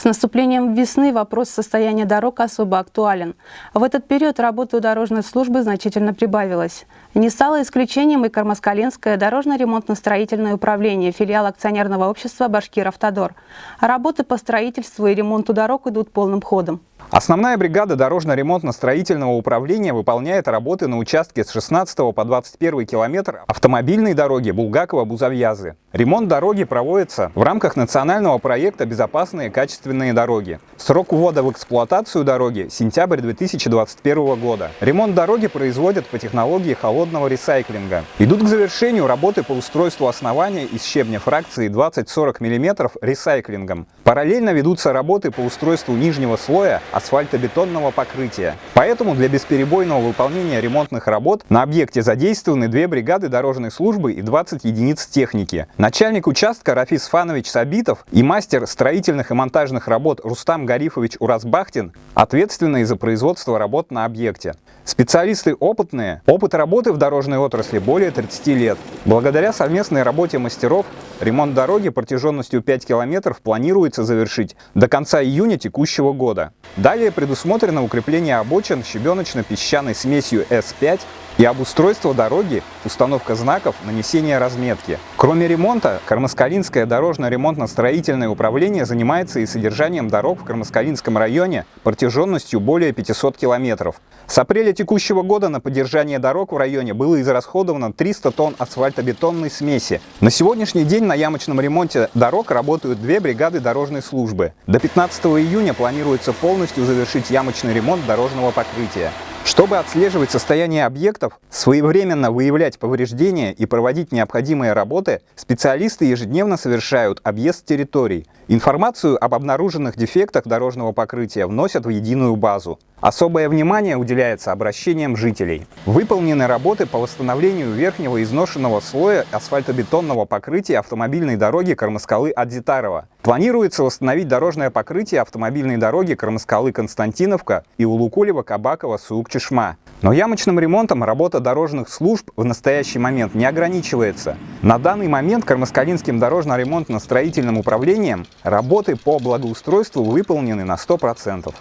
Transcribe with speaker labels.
Speaker 1: С наступлением весны вопрос состояния дорог особо актуален. В этот период работы у дорожной службы значительно прибавилось. Не стало исключением и Кармаскалинское дорожно-ремонтно-строительное управление, филиал акционерного общества «Башкиравтодор». Работы по строительству и ремонту дорог идут полным ходом.
Speaker 2: Основная бригада дорожно-ремонтно-строительного управления выполняет работы на участке с 16 по 21 километр автомобильной дороги Булгакова-Бузовьязы. Ремонт дороги проводится в рамках национального проекта «Безопасные качественные дороги». Срок ввода в эксплуатацию дороги – сентябрь 2021 года. Ремонт дороги производят по технологии холодного ресайклинга. Идут к завершению работы по устройству основания из щебня фракции 20-40 мм ресайклингом. Параллельно ведутся работы по устройству нижнего слоя асфальтобетонного покрытия. Поэтому для бесперебойного выполнения ремонтных работ на объекте задействованы 2 бригады дорожной службы и 20 единиц техники. Начальник участка Рафис Фанович Сабитов и мастер строительных и монтажных работ Рустам Гарифович Уразбахтин ответственные за производство работ на объекте. Специалисты опытные, опыт работы в дорожной отрасли более 30 лет. Благодаря совместной работе мастеров ремонт дороги протяженностью 5 километров планируется завершить до конца июня текущего года. Далее предусмотрено укрепление обочин щебеночно-песчаной смесью С5 и обустройство дороги, установка знаков, нанесение разметки. Кроме ремонта, Кармаскалинское дорожно-ремонтно-строительное управление занимается и содержанием дорог в Кармаскалинском районе протяженностью более 500 километров. С апреля текущего года на поддержание дорог в районе было израсходовано 300 тонн асфальтобетонной смеси. На сегодняшний день на ямочном ремонте дорог работают 2 бригады дорожной службы. До 15 июня планируется полностью завершить ямочный ремонт дорожного покрытия. Чтобы отслеживать состояние объектов, своевременно выявлять повреждения и проводить необходимые работы, специалисты ежедневно совершают объезд территорий. Информацию об обнаруженных дефектах дорожного покрытия вносят в единую базу. Особое внимание уделяется обращениям жителей. Выполнены работы по восстановлению верхнего изношенного слоя асфальтобетонного покрытия автомобильной дороги Кармаскалы-Адзитарова. Планируется восстановить дорожное покрытие автомобильной дороги Кармаскалы-Константиновка и Улукулево-Кабаково-Суук-Чешма. Но ямочным ремонтом работа дорожных служб в настоящий момент не ограничивается. На данный момент Кармаскалинским дорожно-ремонтно-строительным управлением работы по благоустройству выполнены на 100%.